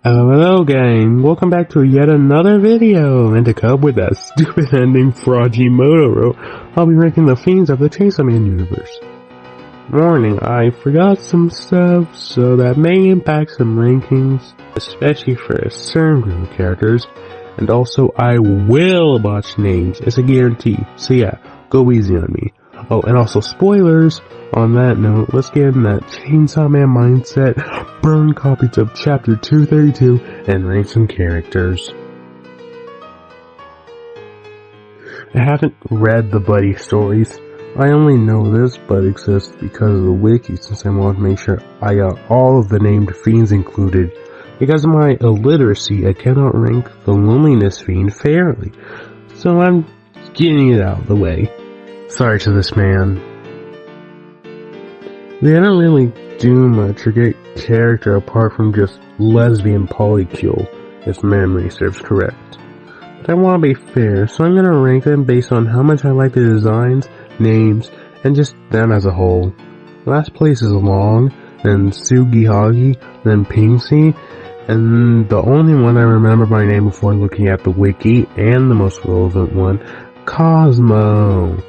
Hello gang, welcome back to yet another video, and to cope with that stupid ending Fujimoto wrote, I'll be ranking the Fiends of the Chainsaw Man universe. Warning, I forgot some stuff, so that may impact some rankings, especially for a certain group of characters, and also I will botch names, it's a guarantee, so yeah, go easy on me. Oh, and also spoilers. On that note, let's get in that Chainsaw Man mindset, burn copies of Chapter 232, and rank some characters. I haven't read the buddy stories. I only know this bud exists because of the wiki, since I wanted to make sure I got all of the named fiends included. Because of my illiteracy, I cannot rank the Loneliness Fiend fairly, so I'm getting it out of the way. Sorry to this man. They don't really do much or get character apart from just lesbian polycule, if memory serves correct. But I want to be fair, so I'm going to rank them based on how much I like the designs, names, and just them as a whole. Last place is Long, then Sugihagi, then Pingsy, and the only one I remember by name before looking at the wiki, and the most relevant one, Cosmo.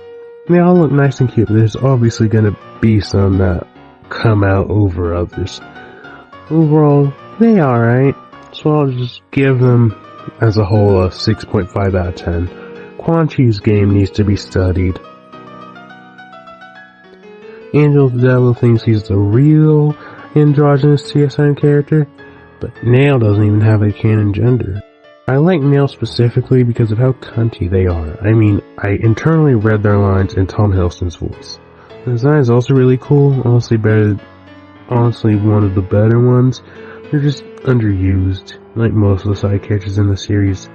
They all look nice and cute, but there's obviously gonna be some that come out over others. Overall, they alright, so I'll just give them as a whole a 6.5 out of 10. Quan Chi's game needs to be studied. Angel the Devil thinks he's the real androgynous CSM character, but Nail doesn't even have a canon gender. I like Nail specifically because of how cunty they are. I mean, I internally read their lines in Tom Hiddleston's voice. The design is also really cool, honestly one of the better ones. They're just underused, like most of the side characters in the series.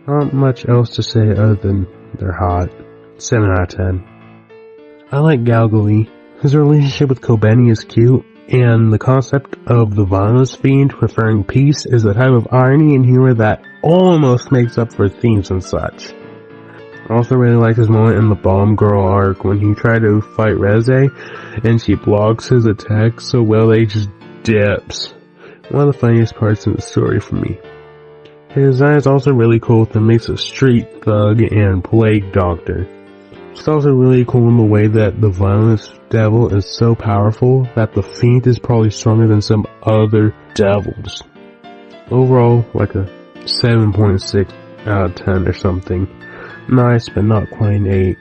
Not much else to say other than they're hot. 7 out of 10. I like Galgali. His relationship with Kobeni is cute, and the concept of the Violence Fiend preferring peace is the type of irony and humor that almost makes up for themes and such. I also really like his moment in the Bomb Girl arc when he tried to fight Reze and she blocks his attacks so well that he just dips. One of the funniest parts in the story for me. His design is also really cool with the mix of street thug and plague doctor. It's also really cool in the way that the Violence Devil is so powerful that the Fiend is probably stronger than some other devils. Overall, like a 7.6 out of 10 or something. Nice, but not quite an 8.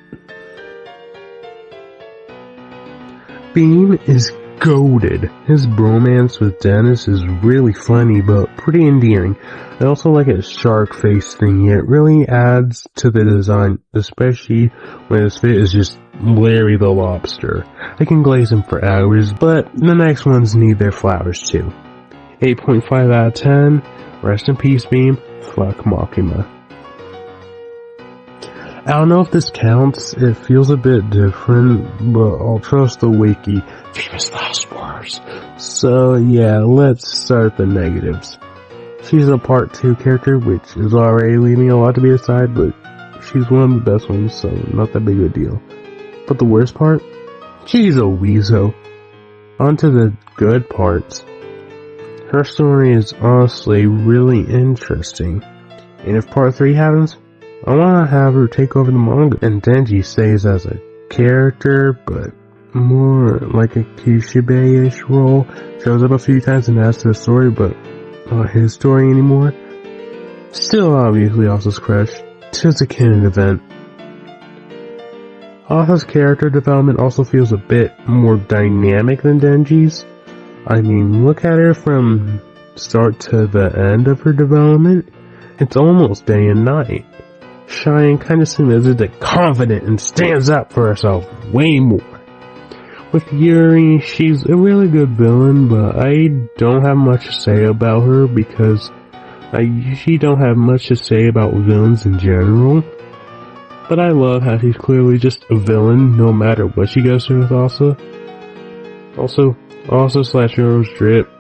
Beam is goated. His bromance with Dennis is really funny, but pretty endearing. I also like his shark face thingy. It really adds to the design, especially when his fit is just Larry the Lobster. I can glaze him for hours, but the next ones need their flowers too. 8.5 out of 10. Rest in peace, Beam. Fuck Makima. I don't know if this counts, it feels a bit different, but I'll trust the wiki. Famous last words. So yeah, let's start the negatives. She's a part 2 character, which is already leaving a lot to be aside, but she's one of the best ones, so not that big of a deal. But the worst part? She's a weezo. On to the good parts. Her story is honestly really interesting, and if part 3 happens, I want to have her take over the manga, and Denji stays as a character, but more like a Kishibe-ish role. Shows up a few times and adds to the story, but not his story anymore. Still obviously Asa's crush. Tis a canon event. Asa's character development also feels a bit more dynamic than Denji's. I mean, look at her from start to the end of her development. It's almost day and night. Shy and kind of submissive, confident, and stands up for herself way more. With Yuri, she's a really good villain, but I don't have much to say about her because I usually don't have much to say about villains in general. But I love how she's clearly just a villain no matter what she goes through with Asa. Also Hero's drip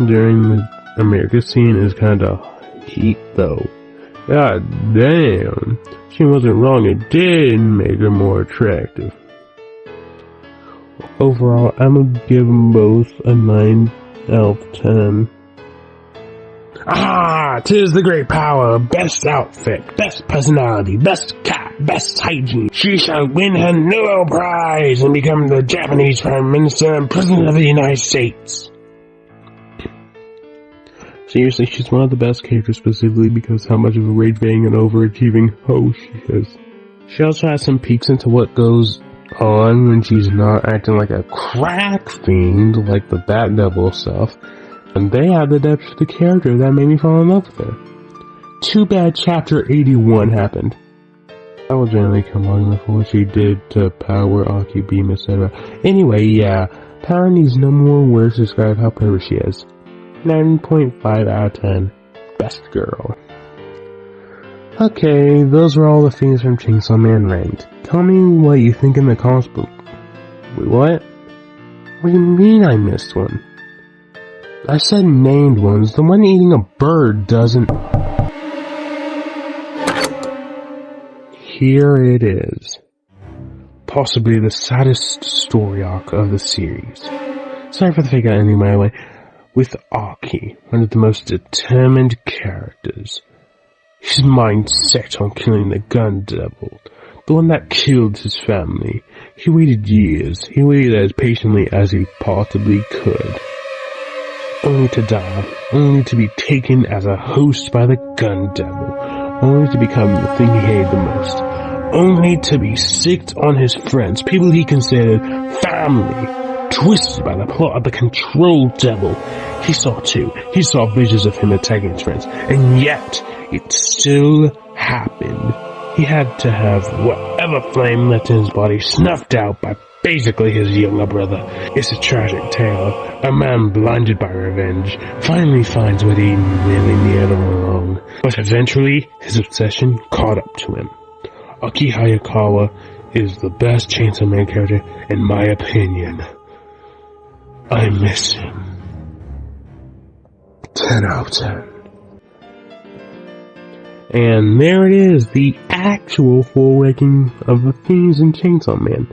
during the America scene is kinda heat though. God damn, she wasn't wrong, it did make her more attractive. Overall, I'm gonna give them both a 9 out of 10. Ah, 'tis the great power, best outfit, best personality, best cat, best hygiene. She shall win her Nobel Prize and become the Japanese Prime Minister and President of the United States. Seriously, she's one of the best characters specifically because how much of a rage-bang and overachieving hoe she is. She also has some peeks into what goes on when she's not acting like a crack fiend like the Bat Devil stuff. And they have the depth of the character that made me fall in love with her. Too bad Chapter 81 happened. I will generally come on with what she did to Power, Aki, Beam, etc. Anyway, yeah, Power needs no more words to describe how perfect she is. 9.5 out of 10. Best girl. Okay, those were all the things from Chainsaw Man ranked. Tell me what you think in the comments below. Wait, what? What do you mean I missed one? I said named ones. The one eating a bird doesn't. Here it is. Possibly the saddest story arc of the series. Sorry for the fake out ending, by the way. With Aki, one of the most determined characters. His mind set on killing the gun devil. The one that killed his family. He waited years. He waited as patiently as he possibly could. Only to die, only to be taken as a host by the gun devil, only to become the thing he hated the most, only to be sicked on his friends, people he considered family, twisted by the plot of the control devil. He saw visions of him attacking his friends, and yet, it still happened. He had to have whatever flame left in his body snuffed out by basically his younger brother. It's a tragic tale. A man blinded by revenge finally finds what he really needed all along. But eventually, his obsession caught up to him. Aki Hayakawa is the best Chainsaw Man character, in my opinion. I miss him. 10 out of 10. And there it is, the actual full ranking of the themes in Chainsaw Man.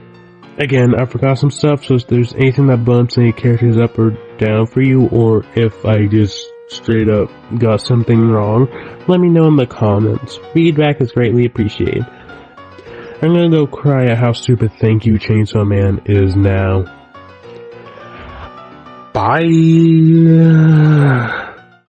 Again, I forgot some stuff, so if there's anything that bumps any characters up or down for you, or if I just straight up got something wrong, let me know in the comments. Feedback is greatly appreciated. I'm gonna go cry at how stupid Thank You Chainsaw Man is now. Bye!